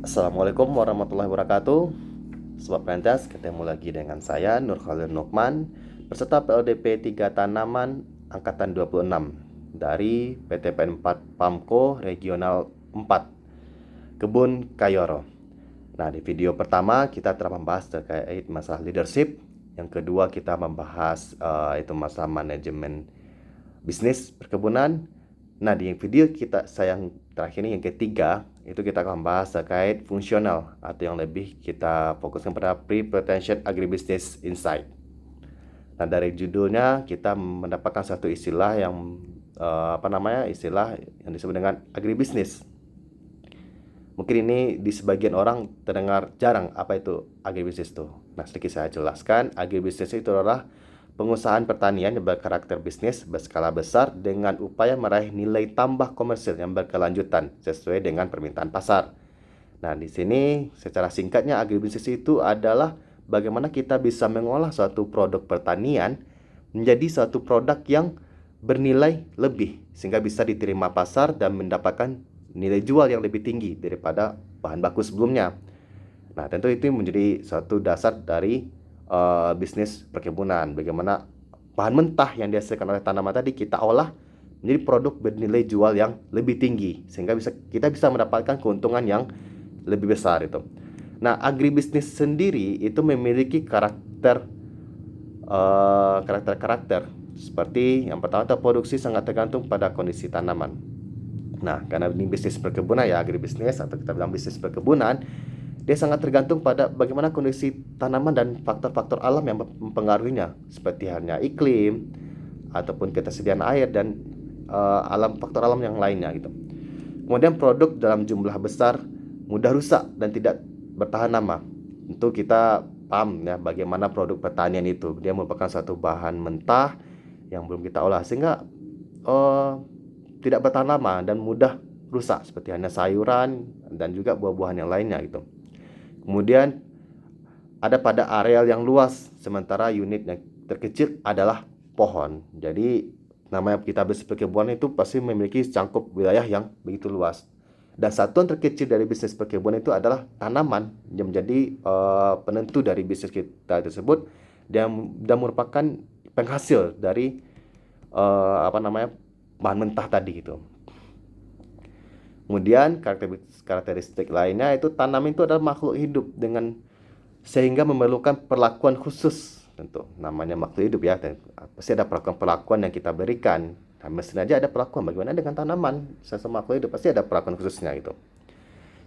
Assalamualaikum warahmatullahi wabarakatuh. Sobat Perintis, ketemu lagi dengan saya Nur Khalil Nukman beserta PLDP 3 Tanaman Angkatan 26 dari PTPN 4 Pamko Regional 4 Kebun Kayoro. Nah, di video pertama kita telah membahas terkait masalah leadership. Yang kedua kita membahas itu masalah manajemen bisnis perkebunan. Nah, di video saya yang terakhir ini yang ketiga, itu kita akan bahas terkait fungsional atau yang lebih kita fokuskan pada pre-potential agribusiness insight. Nah, dari judulnya kita mendapatkan satu istilah yang istilah yang disebut dengan agribisnis. Mungkin ini di sebagian orang terdengar jarang apa itu agribisnis itu. Nah, sedikit saya jelaskan, agribisnis itu adalah pengusahaan pertanian yang berkarakter bisnis berskala besar dengan upaya meraih nilai tambah komersil yang berkelanjutan sesuai dengan permintaan pasar. Nah, di sini secara singkatnya agribisnis itu adalah bagaimana kita bisa mengolah suatu produk pertanian menjadi suatu produk yang bernilai lebih sehingga bisa diterima pasar dan mendapatkan nilai jual yang lebih tinggi daripada bahan baku sebelumnya. Nah, tentu itu menjadi suatu dasar dari bisnis perkebunan. Bagaimana bahan mentah yang dihasilkan oleh tanaman tadi kita olah menjadi produk bernilai jual yang lebih tinggi sehingga kita bisa mendapatkan keuntungan yang lebih besar itu. Nah, agribisnis sendiri itu memiliki karakter seperti yang pertama, produksi sangat tergantung pada kondisi tanaman. Nah, karena ini bisnis perkebunan ya, agribisnis atau kita bilang bisnis perkebunan, dia sangat tergantung pada bagaimana kondisi tanaman dan faktor-faktor alam yang mempengaruhinya, seperti halnya iklim ataupun ketersediaan air dan faktor alam yang lainnya gitu. Kemudian produk dalam jumlah besar mudah rusak dan tidak bertahan lama. Tentu kita paham ya bagaimana produk pertanian itu. Dia merupakan satu bahan mentah yang belum kita olah sehingga tidak bertahan lama dan mudah rusak seperti halnya sayuran dan juga buah-buahan yang lainnya gitu. Kemudian ada pada areal yang luas, sementara unit yang terkecil adalah pohon. Jadi namanya kita bisnis perkebunan itu pasti memiliki cangkup wilayah yang begitu luas. Dan satuan terkecil dari bisnis perkebunan itu adalah tanaman yang menjadi penentu dari bisnis kita tersebut dan merupakan penghasil dari bahan mentah tadi gitu. Kemudian karakteristik lainnya itu tanaman itu adalah makhluk hidup sehingga memerlukan perlakuan khusus. Tentu namanya makhluk hidup ya, pasti ada perlakuan yang kita berikan. Nah, mestinya aja ada perlakuan. Bagaimana dengan tanaman? Sesama makhluk hidup pasti ada perlakuan khususnya gitu.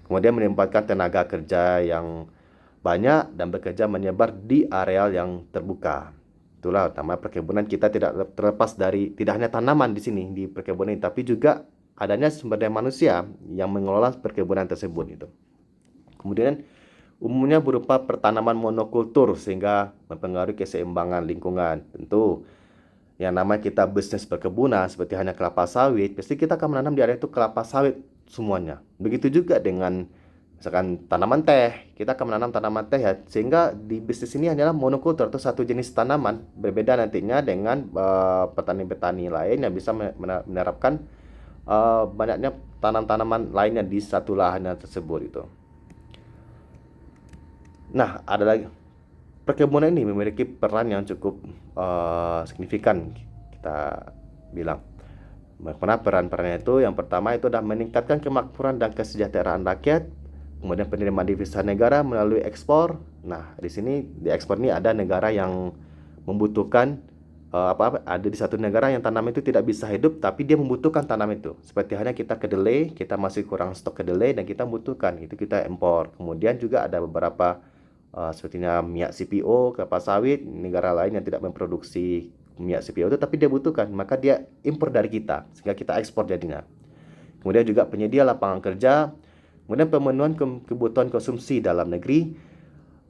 Kemudian melibatkan tenaga kerja yang banyak dan bekerja menyebar di areal yang terbuka. Itulah utama perkebunan kita tidak terlepas dari tidak hanya tanaman di sini di perkebunan ini, tapi juga adanya sumber daya manusia yang mengelola perkebunan tersebut gitu. Kemudian umumnya berupa pertanaman monokultur sehingga mempengaruhi keseimbangan lingkungan. Tentu yang nama kita bisnis perkebunan seperti hanya kelapa sawit, pasti kita akan menanam di area itu kelapa sawit semuanya. Begitu juga dengan misalkan tanaman teh, kita akan menanam tanaman teh ya, sehingga di bisnis ini hanyalah monokultur atau satu jenis tanaman, berbeda nantinya dengan petani-petani lain yang bisa menerapkan banyaknya tanaman-tanaman lainnya di satu lahan tersebut itu. Nah, ada lagi perkebunan ini memiliki peran yang cukup signifikan kita bilang. Bagaimana peran-perannya itu? Yang pertama itu adalah meningkatkan kemakmuran dan kesejahteraan rakyat. Kemudian penerimaan devisa negara melalui ekspor. Nah, di sini di ekspor ini ada negara yang membutuhkan ada di satu negara yang tanaman itu tidak bisa hidup, tapi dia membutuhkan tanaman itu. Seperti halnya kita kedelai, kita masih kurang stok kedelai dan kita membutuhkan, itu kita impor. Kemudian juga ada beberapa sepertinya minyak CPO, kelapa sawit, negara lain yang tidak memproduksi minyak CPO itu, tapi dia butuhkan, maka dia impor dari kita, sehingga kita ekspor jadinya. Kemudian juga penyedia lapangan kerja. Kemudian pemenuhan kebutuhan konsumsi dalam negeri,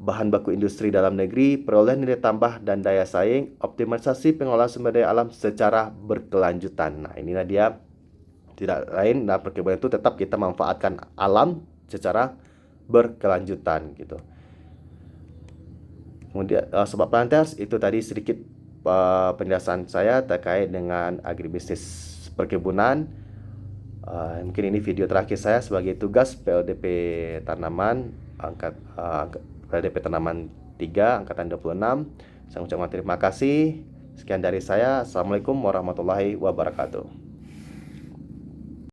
bahan baku industri dalam negeri, perolehan nilai tambah dan daya saing, optimalisasi pengolahan sumber daya alam secara berkelanjutan. Nah, inilah dia, tidak lain, nah perkebunan itu tetap kita manfaatkan alam secara berkelanjutan gitu. Kemudian Sobat Planters, itu tadi sedikit penjelasan saya terkait dengan agribisnis perkebunan. Mungkin ini video terakhir saya sebagai tugas PLDP Tanaman PLDP Tanaman 3 angkatan 26. Saya ucapkan terima kasih. Sekian dari saya. Assalamualaikum warahmatullahi wabarakatuh.